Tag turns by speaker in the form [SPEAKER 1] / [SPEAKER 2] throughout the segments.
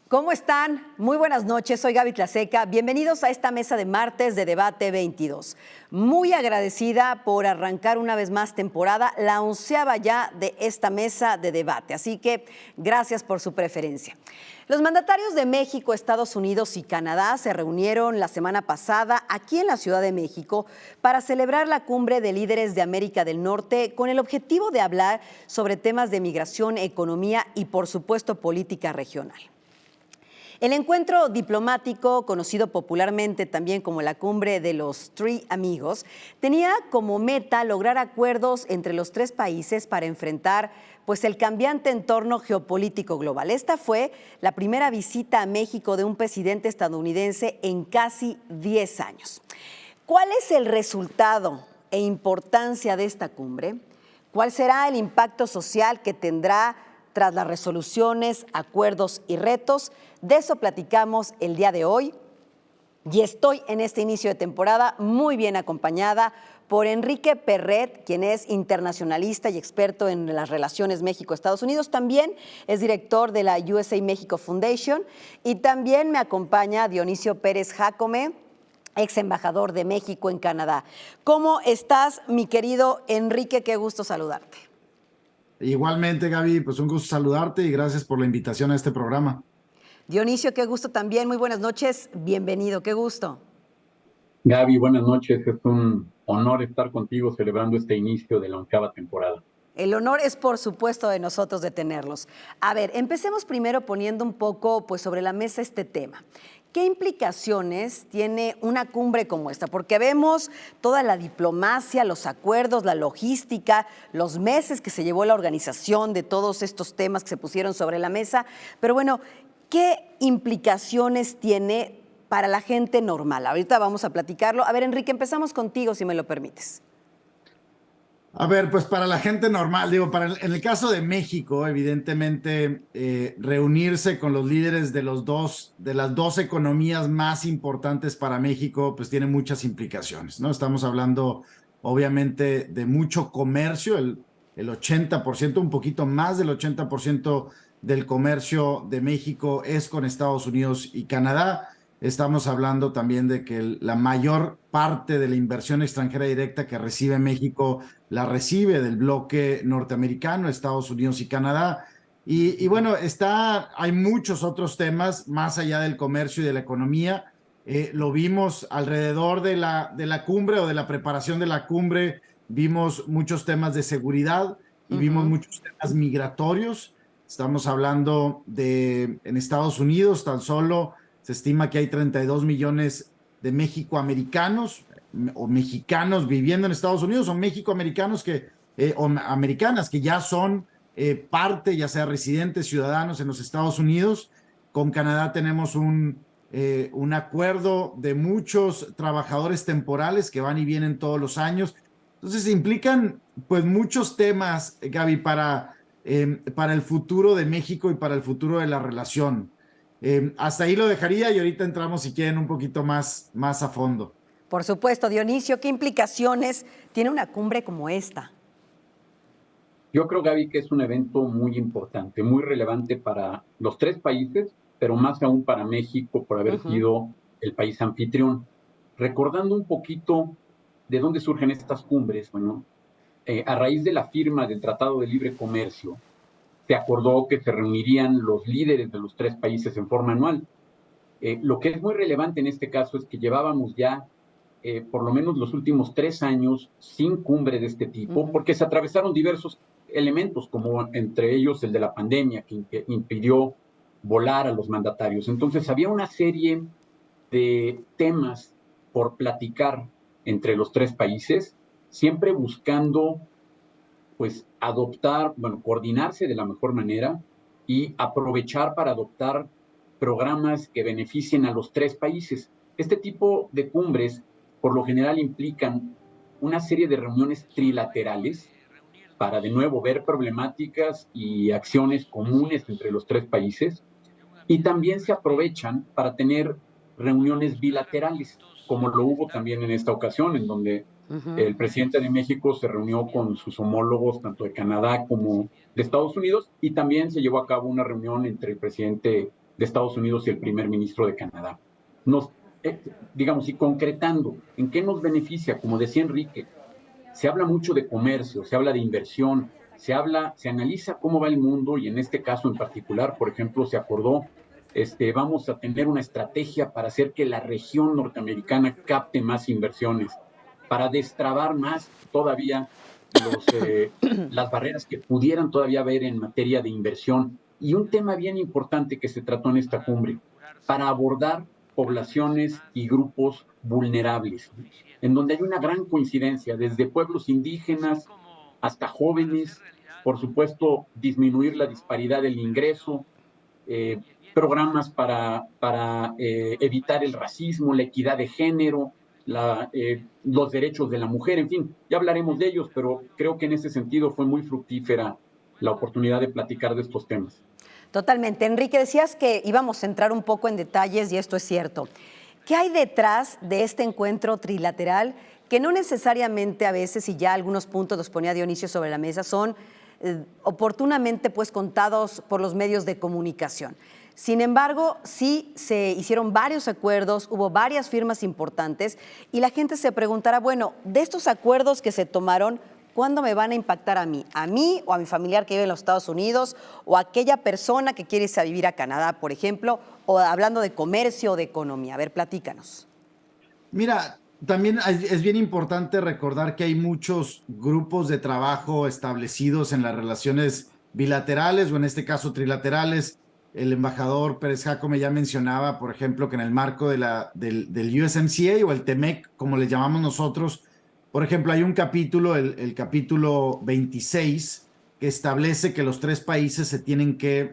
[SPEAKER 1] ¿Cómo están? Muy buenas noches, soy Gaby Tlaseca. Bienvenidos a esta mesa de martes de Debate 22. Muy agradecida por arrancar una vez más temporada, la 11ª ya de esta mesa de debate. Así que gracias por su preferencia. Los mandatarios de México, Estados Unidos y Canadá se reunieron la semana pasada aquí en la Ciudad de México para celebrar la cumbre de líderes de América del Norte con el objetivo de hablar sobre temas de migración, economía y, por supuesto, política regional. El encuentro diplomático, conocido popularmente también como la Cumbre de los Three Amigos, tenía como meta lograr acuerdos entre los tres países para enfrentar el cambiante entorno geopolítico global. Esta fue la primera visita a México de un presidente estadounidense en casi 10 años. ¿Cuál es el resultado e importancia de esta cumbre? ¿Cuál será el impacto social que tendrá tras las resoluciones, acuerdos y retos? De eso platicamos el día de hoy y estoy en este inicio de temporada muy bien acompañada por Enrique Perret, quien es internacionalista y experto en las relaciones México-Estados Unidos. También es director de la USA México Foundation y también me acompaña Dionisio Pérez Jácome, ex embajador de México en Canadá. ¿Cómo estás, mi querido Enrique? Qué gusto saludarte.
[SPEAKER 2] Igualmente, Gaby, pues un gusto saludarte y gracias por la invitación a este programa.
[SPEAKER 1] Dionisio, qué gusto también. Muy buenas noches. Bienvenido, qué gusto.
[SPEAKER 3] Gaby, buenas noches. Es un honor estar contigo celebrando este inicio de la 11ª temporada.
[SPEAKER 1] El honor es, por supuesto, de nosotros de tenerlos. A ver, empecemos primero poniendo un poco sobre la mesa este tema. ¿Qué implicaciones tiene una cumbre como esta? Porque vemos toda la diplomacia, los acuerdos, la logística, los meses que se llevó la organización de todos estos temas que se pusieron sobre la mesa. Pero bueno, ¿qué implicaciones tiene para la gente normal? Ahorita vamos a platicarlo. A ver, Enrique, empezamos contigo, si me lo permites.
[SPEAKER 2] A ver, pues para la gente normal, en el caso de México, evidentemente, reunirse con los líderes de las dos economías más importantes para México, pues tiene muchas implicaciones, ¿no? Estamos hablando, obviamente, de mucho comercio, el 80%, un poquito más del 80% del comercio de México es con Estados Unidos y Canadá. Estamos hablando también de que la mayor parte de la inversión extranjera directa que recibe México la recibe del bloque norteamericano, Estados Unidos y Canadá. Y bueno, hay muchos otros temas más allá del comercio y de la economía. Lo vimos alrededor de la cumbre o de la preparación de la cumbre. Vimos muchos temas de seguridad y vimos muchos temas migratorios. Estamos hablando en Estados Unidos tan solo se estima que hay 32 millones de mexicoamericanos o mexicanos viviendo en Estados Unidos o mexicoamericanos o americanas que ya son parte, ya sea residentes, ciudadanos en los Estados Unidos. Con Canadá tenemos un acuerdo de muchos trabajadores temporales que van y vienen todos los años. Entonces implican pues muchos temas, Gaby, para el futuro de México y para el futuro de la relación. Hasta ahí lo dejaría y ahorita entramos, si quieren, un poquito más a fondo.
[SPEAKER 1] Por supuesto, Dionisio, ¿qué implicaciones tiene una cumbre como esta?
[SPEAKER 3] Yo creo, Gaby, que es un evento muy importante, muy relevante para los tres países, pero más aún para México por haber sido el país anfitrión. Recordando un poquito de dónde surgen estas cumbres, bueno, a raíz de la firma del Tratado de Libre Comercio, se acordó que se reunirían los líderes de los tres países en forma anual. Lo que es muy relevante en este caso es que llevábamos ya por lo menos los últimos 3 años sin cumbre de este tipo, porque se atravesaron diversos elementos, como entre ellos el de la pandemia, que impidió volar a los mandatarios. Entonces había una serie de temas por platicar entre los tres países, siempre buscando coordinarse de la mejor manera y aprovechar para adoptar programas que beneficien a los tres países. Este tipo de cumbres, por lo general, implican una serie de reuniones trilaterales para, de nuevo, ver problemáticas y acciones comunes entre los tres países, y también se aprovechan para tener reuniones bilaterales, como lo hubo también en esta ocasión, en donde el presidente de México se reunió con sus homólogos tanto de Canadá como de Estados Unidos, y también se llevó a cabo una reunión entre el presidente de Estados Unidos y el primer ministro de Canadá. Digamos, y concretando, ¿en qué nos beneficia? Como decía Enrique, se habla mucho de comercio, se habla de inversión, se analiza cómo va el mundo y en este caso en particular, por ejemplo, se acordó, vamos a tener una estrategia para hacer que la región norteamericana capte más inversiones, para destrabar más todavía las barreras que pudieran todavía haber en materia de inversión. Y un tema bien importante que se trató en esta cumbre, para abordar poblaciones y grupos vulnerables, en donde hay una gran coincidencia, desde pueblos indígenas hasta jóvenes, por supuesto, disminuir la disparidad del ingreso, programas para evitar el racismo, la equidad de género, los derechos de la mujer, en fin, ya hablaremos de ellos, pero creo que en ese sentido fue muy fructífera la oportunidad de platicar de estos temas.
[SPEAKER 1] Totalmente. Enrique, decías que íbamos a entrar un poco en detalles y esto es cierto. ¿Qué hay detrás de este encuentro trilateral que no necesariamente a veces, y ya algunos puntos los ponía Dionisio sobre la mesa, son oportunamente pues contados por los medios de comunicación? Sin embargo, sí se hicieron varios acuerdos, hubo varias firmas importantes y la gente se preguntará, bueno, de estos acuerdos que se tomaron, ¿cuándo me van a impactar a mí o a mi familiar que vive en los Estados Unidos o a aquella persona que quiere irse a vivir a Canadá, por ejemplo, o hablando de comercio o de economía? A ver, platícanos.
[SPEAKER 2] Mira, también es bien importante recordar que hay muchos grupos de trabajo establecidos en las relaciones bilaterales o en este caso trilaterales. El embajador Pérez Jácome ya mencionaba, por ejemplo, que en el marco del USMCA o el TEMEC, como le llamamos nosotros, por ejemplo, hay un capítulo, el capítulo 26, que establece que los tres países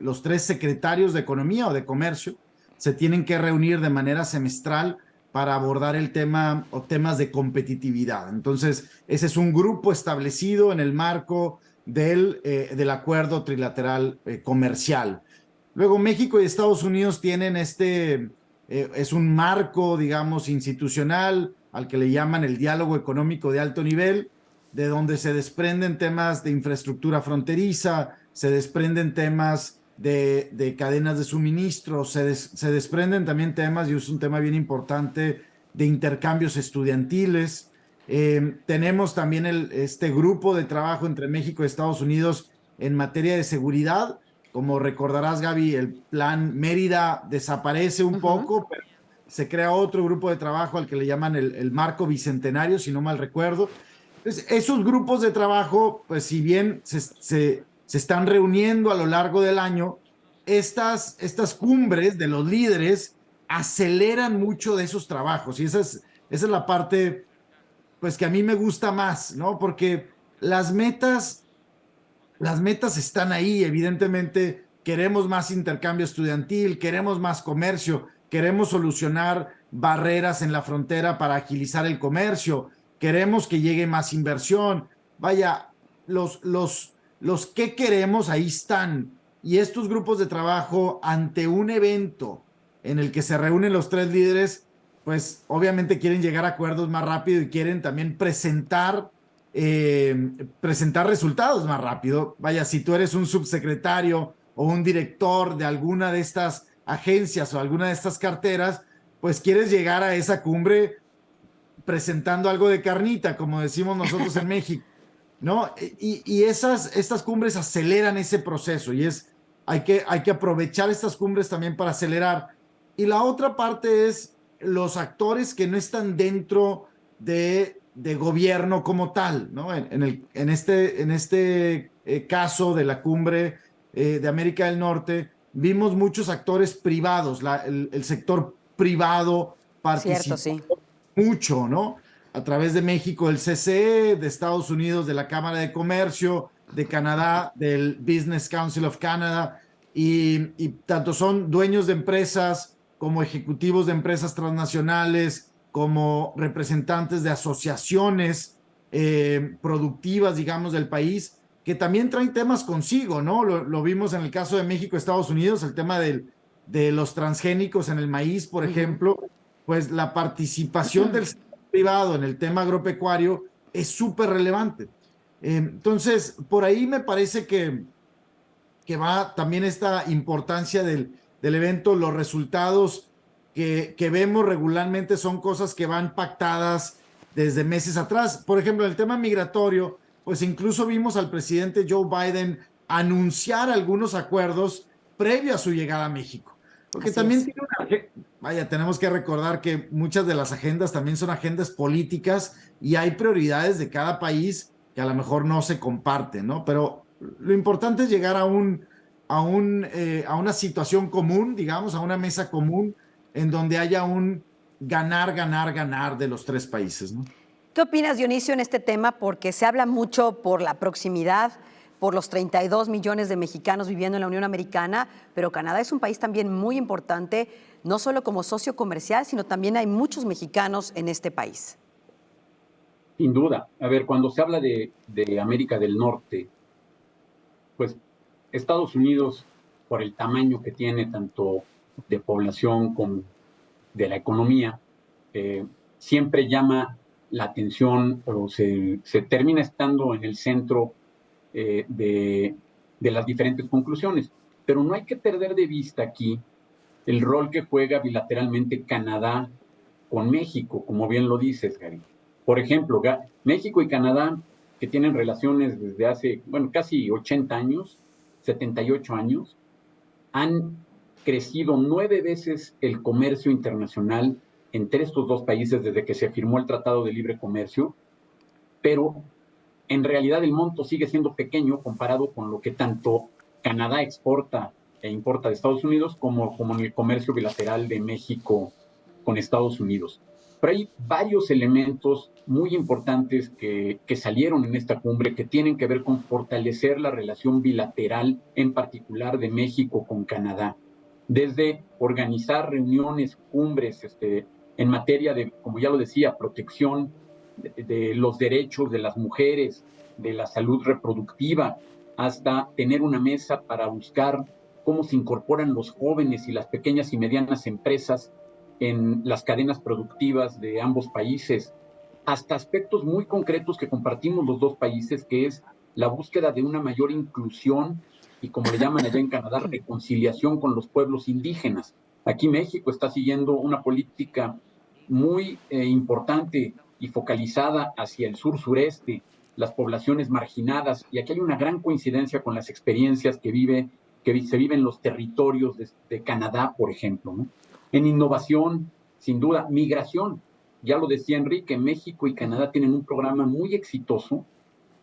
[SPEAKER 2] los tres secretarios de Economía o de Comercio, se tienen que reunir de manera semestral para abordar el tema o temas de competitividad. Entonces, ese es un grupo establecido en el marco del acuerdo trilateral comercial. Luego, México y Estados Unidos tienen es un marco, digamos, institucional, al que le llaman el diálogo económico de alto nivel, de donde se desprenden temas de infraestructura fronteriza, se desprenden temas de cadenas de suministro, se desprenden también temas, y es un tema bien importante, de intercambios estudiantiles. Tenemos también este grupo de trabajo entre México y Estados Unidos en materia de seguridad. Como recordarás, Gaby, el plan Mérida desaparece un poco, pero se crea otro grupo de trabajo al que le llaman el Marco Bicentenario, si no mal recuerdo. Entonces, esos grupos de trabajo, pues si bien se están reuniendo a lo largo del año, estas cumbres de los líderes aceleran mucho de esos trabajos. Y esa es la parte, pues, que a mí me gusta más, ¿no? Porque las metas están ahí. Evidentemente queremos más intercambio estudiantil, queremos más comercio, queremos solucionar barreras en la frontera para agilizar el comercio, queremos que llegue más inversión. Vaya, los que queremos ahí están. Y estos grupos de trabajo, ante un evento en el que se reúnen los tres líderes, pues obviamente quieren llegar a acuerdos más rápido y quieren también presentar resultados más rápido. Vaya, si tú eres un subsecretario o un director de alguna de estas agencias o alguna de estas carteras, pues quieres llegar a esa cumbre presentando algo de carnita, como decimos nosotros en México, ¿no? Y estas cumbres aceleran ese proceso y hay que aprovechar estas cumbres también para acelerar. Y la otra parte es los actores que no están dentro de gobierno como tal, ¿no? En este caso de la cumbre de América del Norte, vimos muchos actores privados, el sector privado participó mucho, ¿no? A través de México, el CCE, de Estados Unidos, de la Cámara de Comercio, de Canadá, del Business Council of Canada, y tanto son dueños de empresas como ejecutivos de empresas transnacionales, como representantes de asociaciones productivas, digamos, del país, que también traen temas consigo, ¿no? Lo vimos en el caso de México, Estados Unidos, el tema de los transgénicos en el maíz, por ejemplo, pues la participación del sector privado en el tema agropecuario es súper relevante. Entonces, por ahí me parece que va también esta importancia del del evento, los resultados que vemos regularmente son cosas que van pactadas desde meses atrás. Por ejemplo, el tema migratorio, pues incluso vimos al presidente Joe Biden anunciar algunos acuerdos previo a su llegada a México. Porque
[SPEAKER 1] Así
[SPEAKER 2] también
[SPEAKER 1] es.
[SPEAKER 2] tiene vaya, tenemos que recordar que muchas de las agendas también son agendas políticas y hay prioridades de cada país que a lo mejor no se comparten, ¿no? Pero lo importante es llegar a una situación común, digamos, a una mesa común en donde haya un ganar, ganar, ganar de los tres países, ¿no?
[SPEAKER 1] ¿Qué opinas, Dionisio, en este tema? Porque se habla mucho por la proximidad, por los 32 millones de mexicanos viviendo en la Unión Americana, pero Canadá es un país también muy importante, no solo como socio comercial, sino también hay muchos mexicanos en este país.
[SPEAKER 3] Sin duda. A ver, cuando se habla de América del Norte, pues Estados Unidos, por el tamaño que tiene, tanto de población como de la economía, siempre llama la atención o se termina estando en el centro de las diferentes conclusiones. Pero no hay que perder de vista aquí el rol que juega bilateralmente Canadá con México, como bien lo dices, Gary. Por ejemplo, México y Canadá, que tienen relaciones desde hace, bueno, casi 80 años, 78 años, han crecido 9 veces el comercio internacional entre estos dos países desde que se firmó el Tratado de Libre Comercio, pero en realidad el monto sigue siendo pequeño comparado con lo que tanto Canadá exporta e importa de Estados Unidos como en el comercio bilateral de México con Estados Unidos. Pero hay varios elementos muy importantes que salieron en esta cumbre que tienen que ver con fortalecer la relación bilateral, en particular de México con Canadá. Desde organizar reuniones, cumbres en materia de, como ya lo decía, protección de los derechos de las mujeres, de la salud reproductiva, hasta tener una mesa para buscar cómo se incorporan los jóvenes y las pequeñas y medianas empresas en las cadenas productivas de ambos países, hasta aspectos muy concretos que compartimos los dos países, que es la búsqueda de una mayor inclusión y, como le llaman allá en Canadá, reconciliación con los pueblos indígenas. Aquí México está siguiendo una política muy importante y focalizada hacia el sur-sureste, las poblaciones marginadas, y aquí hay una gran coincidencia con las experiencias que se viven en los territorios de Canadá, por ejemplo, ¿no? En innovación, sin duda, migración. Ya lo decía Enrique, México y Canadá tienen un programa muy exitoso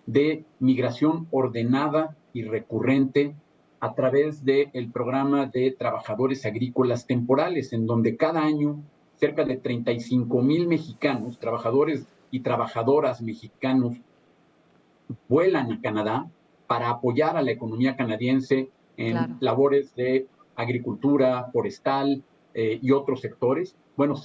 [SPEAKER 3] de migración ordenada y recurrente a través del programa de trabajadores agrícolas temporales, en donde cada año cerca de 35,000 mexicanos, trabajadores y trabajadoras mexicanos, vuelan a Canadá para apoyar a la economía canadiense en labores de agricultura, forestal, y otros sectores. Bueno,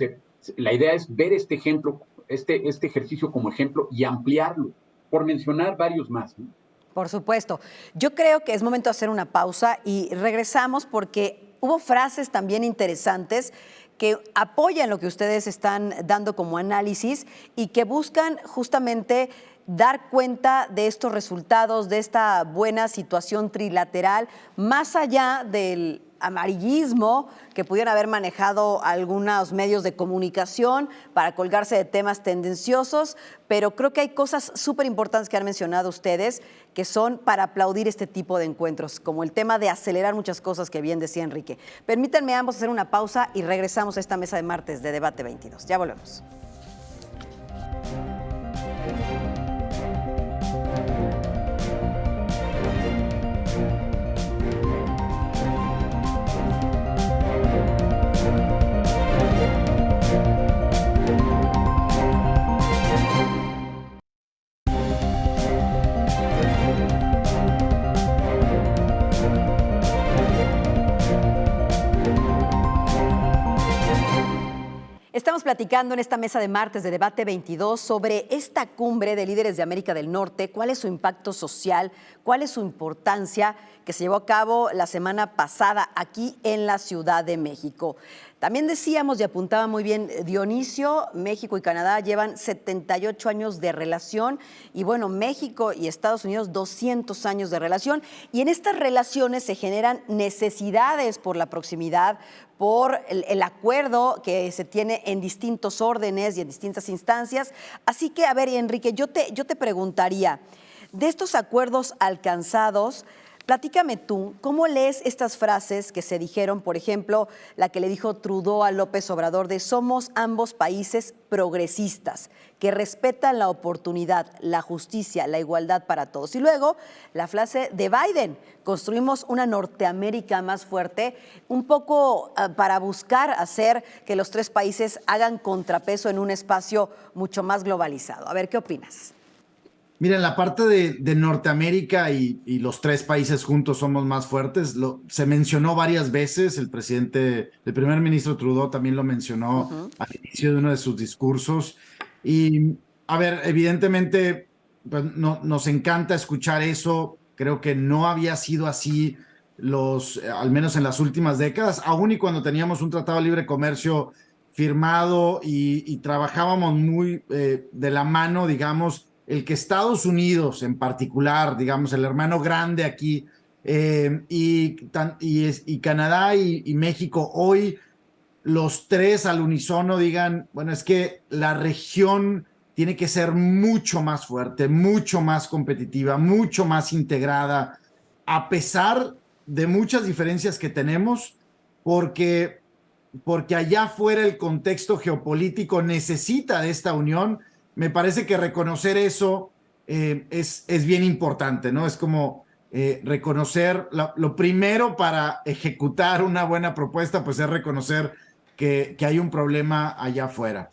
[SPEAKER 3] la idea es ver este ejemplo, este ejercicio como ejemplo y ampliarlo, por mencionar varios más, ¿no?
[SPEAKER 1] Por supuesto. Yo creo que es momento de hacer una pausa y regresamos porque hubo frases también interesantes que apoyan lo que ustedes están dando como análisis y que buscan justamente dar cuenta de estos resultados, de esta buena situación trilateral, más allá del amarillismo que pudieran haber manejado algunos medios de comunicación para colgarse de temas tendenciosos, pero creo que hay cosas súper importantes que han mencionado ustedes que son para aplaudir este tipo de encuentros, como el tema de acelerar muchas cosas que bien decía Enrique. Permítanme ambos hacer una pausa y regresamos a esta mesa de martes de Debate 22. Ya volvemos. Estamos platicando en esta mesa de martes de Debate 22 sobre esta cumbre de líderes de América del Norte, cuál es su impacto social, cuál es su importancia, que se llevó a cabo la semana pasada aquí en la Ciudad de México. También decíamos y apuntaba muy bien Dionisio, México y Canadá llevan 78 años de relación y bueno, México y Estados Unidos 200 años de relación, y en estas relaciones se generan necesidades por la proximidad, por el acuerdo que se tiene en distintos órdenes y en distintas instancias. Así que, a ver, Enrique, yo te preguntaría, de estos acuerdos alcanzados, platícame tú, ¿cómo lees estas frases que se dijeron, por ejemplo, la que le dijo Trudeau a López Obrador de somos ambos países progresistas, que respetan la oportunidad, la justicia, la igualdad para todos? Y luego la frase de Biden, construimos una Norteamérica más fuerte, un poco para buscar hacer que los tres países hagan contrapeso en un espacio mucho más globalizado. A ver, ¿qué opinas?
[SPEAKER 2] Mira, en la parte de Norteamérica y los tres países juntos somos más fuertes, se mencionó varias veces, el primer ministro Trudeau también lo mencionó al inicio de uno de sus discursos. Y, a ver, evidentemente pues, nos encanta escuchar eso, creo que no había sido así al menos en las últimas décadas, aún y cuando teníamos un tratado de libre comercio firmado y trabajábamos muy de la mano, digamos, el que Estados Unidos en particular, digamos, el hermano grande aquí, y Canadá y México hoy, los tres al unísono digan, bueno, es que la región tiene que ser mucho más fuerte, mucho más competitiva, mucho más integrada, a pesar de muchas diferencias que tenemos, porque allá afuera el contexto geopolítico necesita de esta unión. Me parece que reconocer eso es bien importante, ¿no? Es como reconocer, lo primero para ejecutar una buena propuesta, pues es reconocer que hay un problema allá afuera.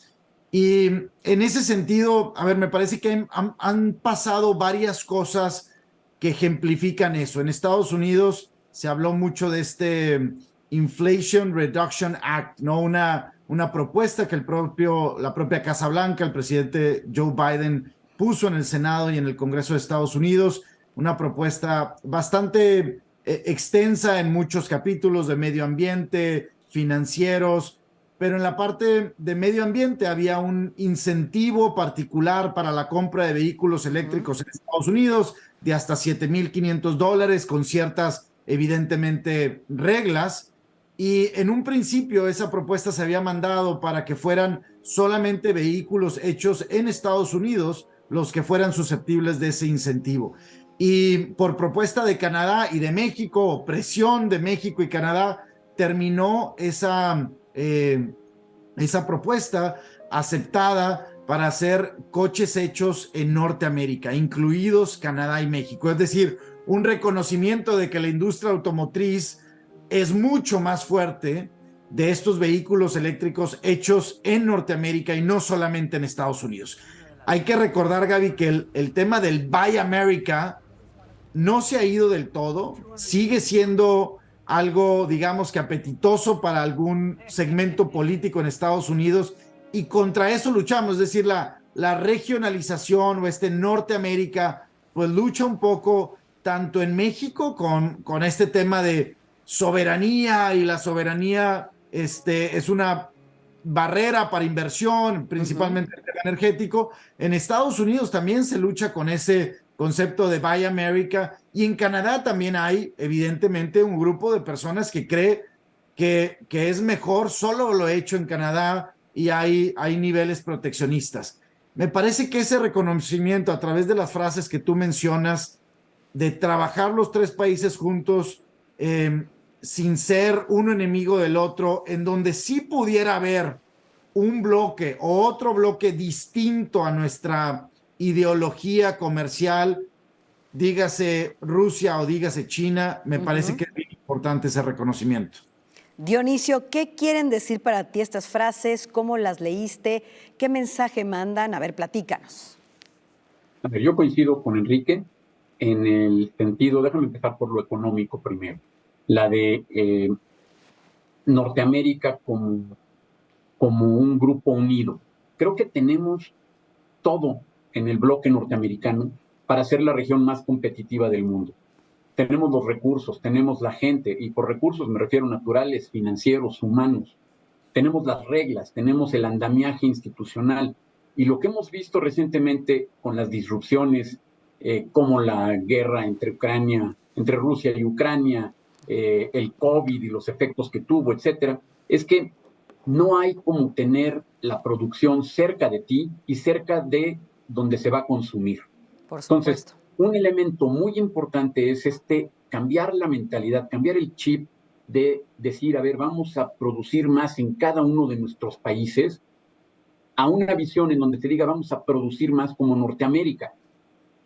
[SPEAKER 2] Y en ese sentido, a ver, me parece que han pasado varias cosas que ejemplifican eso. En Estados Unidos se habló mucho de este Inflation Reduction Act, ¿no? Una propuesta que la propia Casa Blanca, el presidente Joe Biden, puso en el Senado y en el Congreso de Estados Unidos, una propuesta bastante extensa en muchos capítulos de medio ambiente, financieros, pero en la parte de medio ambiente había un incentivo particular para la compra de vehículos eléctricos en Estados Unidos de hasta $7,500 con ciertas, evidentemente, reglas. Y en un principio esa propuesta se había mandado para que fueran solamente vehículos hechos en Estados Unidos los que fueran susceptibles de ese incentivo. Y por propuesta de Canadá y de México, o presión de México y Canadá, terminó esa propuesta aceptada para hacer coches hechos en Norteamérica, incluidos Canadá y México. Es decir, un reconocimiento de que la industria automotriz es mucho más fuerte de estos vehículos eléctricos hechos en Norteamérica y no solamente en Estados Unidos. Hay que recordar, Gaby, que el tema del Buy America no se ha ido del todo, sigue siendo algo, digamos que apetitoso para algún segmento político en Estados Unidos, y contra eso luchamos, es decir, la regionalización o Norteamérica, pues lucha un poco tanto en México con este tema de soberanía, y la soberanía es una barrera para inversión, principalmente el tema energético. En Estados Unidos también se lucha con ese concepto de Buy America, y en Canadá también hay evidentemente un grupo de personas que cree que es mejor solo lo hecho en Canadá, y hay niveles proteccionistas. Me parece que ese reconocimiento a través de las frases que tú mencionas, de trabajar los tres países juntos, sin ser uno enemigo del otro, en donde sí pudiera haber un bloque o otro bloque distinto a nuestra ideología comercial, dígase Rusia o dígase China, me parece que es bien importante ese reconocimiento.
[SPEAKER 1] Dionisio, ¿qué quieren decir para ti estas frases? ¿Cómo las leíste? ¿Qué mensaje mandan? A ver, platícanos.
[SPEAKER 3] A ver, yo coincido con Enrique en el sentido, déjame empezar por lo económico primero, la de Norteamérica como como un grupo unido. Creo que tenemos todo en el bloque norteamericano para ser la región más competitiva del mundo. Tenemos los recursos, tenemos la gente, y por recursos me refiero naturales, financieros, humanos. Tenemos las reglas, tenemos el andamiaje institucional. Y lo que hemos visto recientemente con las disrupciones, como la guerra entre Rusia y Ucrania, el COVID y los efectos que tuvo, etcétera, es que no hay como tener la producción cerca de ti y cerca de donde se va a consumir.
[SPEAKER 1] Por
[SPEAKER 3] Entonces,
[SPEAKER 1] supuesto.
[SPEAKER 3] un elemento muy importante es cambiar la mentalidad, cambiar el chip de decir, a ver, vamos a producir más en cada uno de nuestros países, a una visión en donde te diga, vamos a producir más como Norteamérica,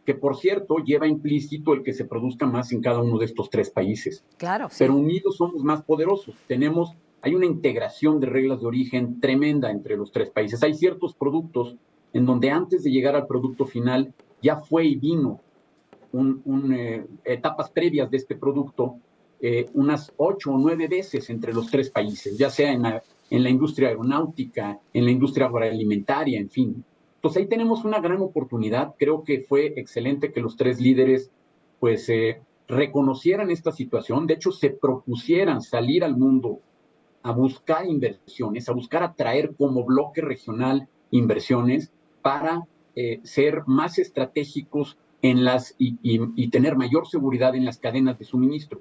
[SPEAKER 3] que por cierto lleva implícito el que se produzca más en cada uno de estos tres países.
[SPEAKER 1] Claro, sí.
[SPEAKER 3] Pero unidos somos más poderosos. Hay una integración de reglas de origen tremenda entre los tres países. Hay ciertos productos en donde antes de llegar al producto final ya fue y vino etapas previas de este producto, unas 8 o 9 veces entre los tres países, ya sea en la industria aeronáutica, en la industria agroalimentaria, en fin. Entonces ahí tenemos una gran oportunidad. Creo que fue excelente que los tres líderes pues reconocieran esta situación. De hecho, se propusieran salir al mundo a buscar inversiones, a buscar atraer como bloque regional inversiones para ser más estratégicos y tener mayor seguridad en las cadenas de suministro.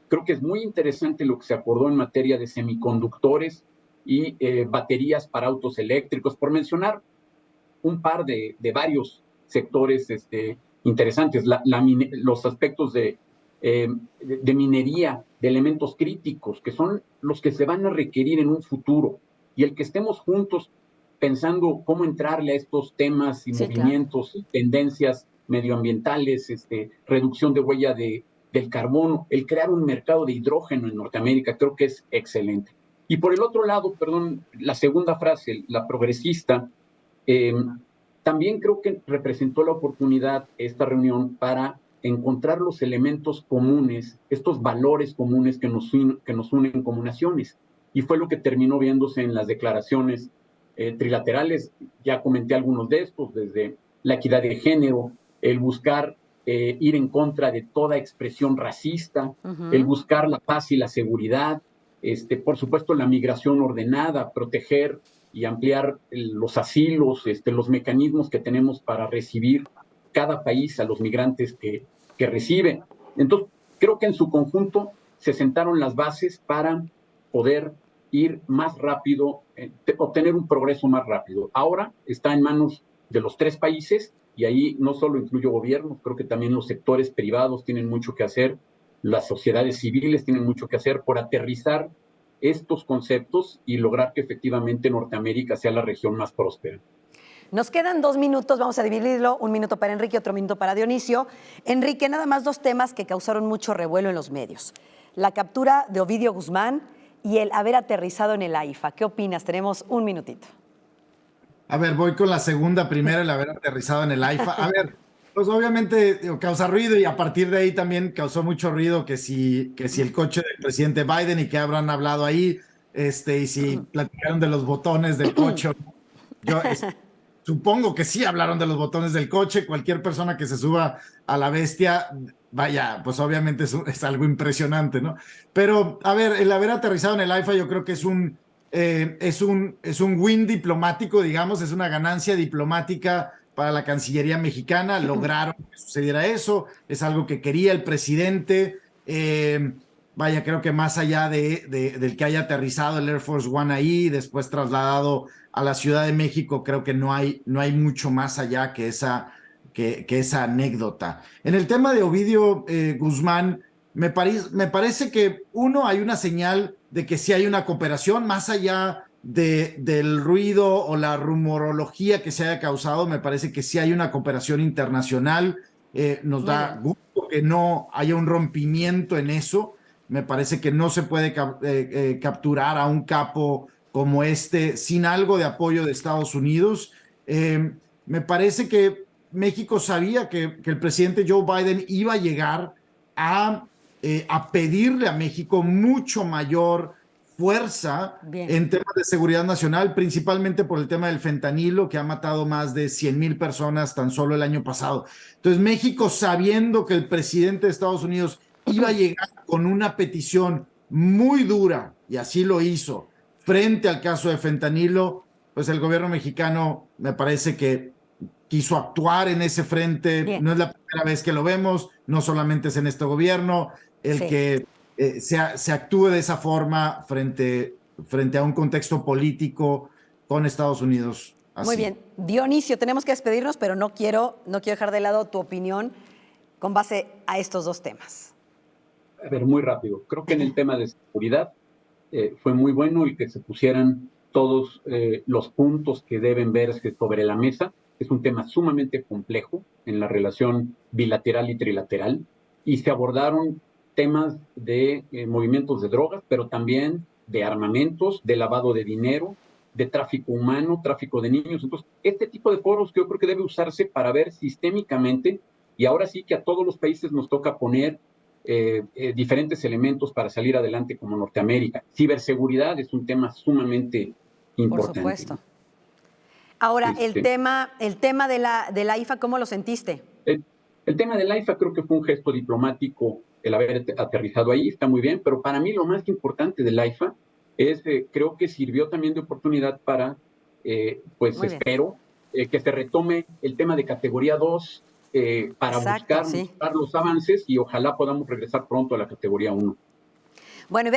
[SPEAKER 3] Creo que es muy interesante lo que se acordó en materia de semiconductores y baterías para autos eléctricos, por mencionar un par de varios sectores interesantes. Los aspectos de minería, de elementos críticos, que son los que se van a requerir en un futuro. Y el que estemos juntos pensando cómo entrarle a estos temas y movimientos, claro, y tendencias medioambientales, reducción de huella del carbono, el crear un mercado de hidrógeno en Norteamérica, creo que es excelente. Y por el otro lado, perdón, la segunda frase, la progresista, también creo que representó la oportunidad esta reunión para encontrar los elementos comunes, estos valores comunes que nos unen como naciones. Y fue lo que terminó viéndose en las declaraciones trilaterales. Ya comenté algunos de estos, desde la equidad de género, el buscar ir en contra de toda expresión racista, el buscar la paz y la seguridad, por supuesto la migración ordenada, proteger y ampliar los asilos, los mecanismos que tenemos para recibir cada país a los migrantes que recibe. Entonces, creo que en su conjunto se sentaron las bases para poder ir más rápido, obtener un progreso más rápido. Ahora está en manos de los tres países, y ahí no solo incluyo gobiernos, creo que también los sectores privados tienen mucho que hacer, las sociedades civiles tienen mucho que hacer por aterrizar estos conceptos y lograr que efectivamente Norteamérica sea la región más próspera.
[SPEAKER 1] Nos quedan 2 minutos, vamos a dividirlo, 1 minuto para Enrique, otro minuto para Dionisio. Enrique, nada más 2 temas que causaron mucho revuelo en los medios. La captura de Ovidio Guzmán y el haber aterrizado en el AIFA. ¿Qué opinas? Tenemos 1 minutito.
[SPEAKER 2] A ver, voy con la segunda primero, el haber aterrizado en el AIFA. A ver, pues obviamente causa ruido y a partir de ahí también causó mucho ruido que si el coche del presidente Biden y que habrán hablado ahí, y si platicaron de los botones del coche. Yo supongo que sí hablaron de los botones del coche. Cualquier persona que se suba a la bestia, vaya, pues obviamente es algo impresionante, ¿no? Pero, a ver, el haber aterrizado en el AIFA yo creo que es un win diplomático, digamos, es una ganancia diplomática para la Cancillería mexicana. Lograron que sucediera eso, es algo que quería el presidente. Vaya, creo que más allá del que haya aterrizado el Air Force One ahí, después trasladado a la Ciudad de México, creo que no hay mucho más allá que esa anécdota. En el tema de Ovidio Guzmán, me parece que, hay una señal de que sí hay una cooperación, más allá del ruido o la rumorología que se haya causado. Me parece que sí hay una cooperación internacional. Nos da gusto que no haya un rompimiento en eso. Me parece que no se puede capturar a un capo como sin algo de apoyo de Estados Unidos. Me parece que México sabía que el presidente Joe Biden iba a llegar a pedirle a México mucho mayor fuerza
[SPEAKER 1] Bien.
[SPEAKER 2] en temas de seguridad nacional, principalmente por el tema del fentanilo, que ha matado más de 100,000 personas tan solo el año pasado. Entonces, México, sabiendo que el presidente de Estados Unidos iba a llegar con una petición muy dura, y así lo hizo, frente al caso de fentanilo, pues el gobierno mexicano me parece que quiso actuar en ese frente.
[SPEAKER 1] Bien.
[SPEAKER 2] No es la primera vez que lo vemos, no solamente es en este gobierno, el
[SPEAKER 1] Sí.
[SPEAKER 2] que se actúe de esa forma frente a un contexto político con Estados Unidos. Así.
[SPEAKER 1] Muy bien. Dionisio, tenemos que despedirnos, pero no quiero dejar de lado tu opinión con base a estos dos temas.
[SPEAKER 3] A ver, muy rápido. Creo que en el tema de seguridad fue muy bueno el que se pusieran todos los puntos que deben verse sobre la mesa. Es un tema sumamente complejo en la relación bilateral y trilateral, y se abordaron temas de movimientos de drogas, pero también de armamentos, de lavado de dinero, de tráfico humano, tráfico de niños. Entonces, este tipo de foros yo creo que debe usarse para ver sistémicamente, y ahora sí que a todos los países nos toca poner diferentes elementos para salir adelante como Norteamérica. Ciberseguridad es un tema sumamente importante.
[SPEAKER 1] Por supuesto. Ahora, el tema de la IFA, ¿cómo lo sentiste?
[SPEAKER 3] El tema de la IFA creo que fue un gesto diplomático el haber aterrizado ahí, está muy bien, pero para mí lo más importante de la IFA es, creo que sirvió también de oportunidad para, pues
[SPEAKER 1] Muy
[SPEAKER 3] espero, que se retome el tema de categoría 2 para
[SPEAKER 1] Exacto,
[SPEAKER 3] buscar los avances, y ojalá podamos regresar pronto a la categoría 1.
[SPEAKER 1] Bueno,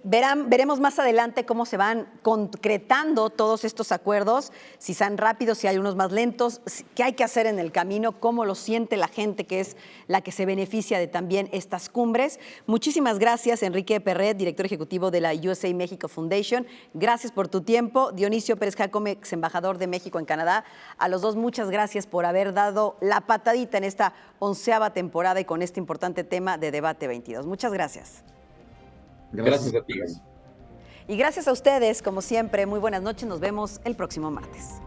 [SPEAKER 1] veremos más adelante cómo se van concretando todos estos acuerdos, si son rápidos, si hay unos más lentos, qué hay que hacer en el camino, cómo lo siente la gente que es la que se beneficia de también estas cumbres. Muchísimas gracias, Enrique Perret, director ejecutivo de la USA México Foundation. Gracias por tu tiempo. Dionisio Pérez Jacome, ex embajador de México en Canadá. A los dos, muchas gracias por haber dado la patadita en esta 11ª temporada y con este importante tema de Debate 22. Muchas gracias.
[SPEAKER 3] Gracias a ti.
[SPEAKER 1] Y gracias a ustedes, como siempre, muy buenas noches. Nos vemos el próximo martes.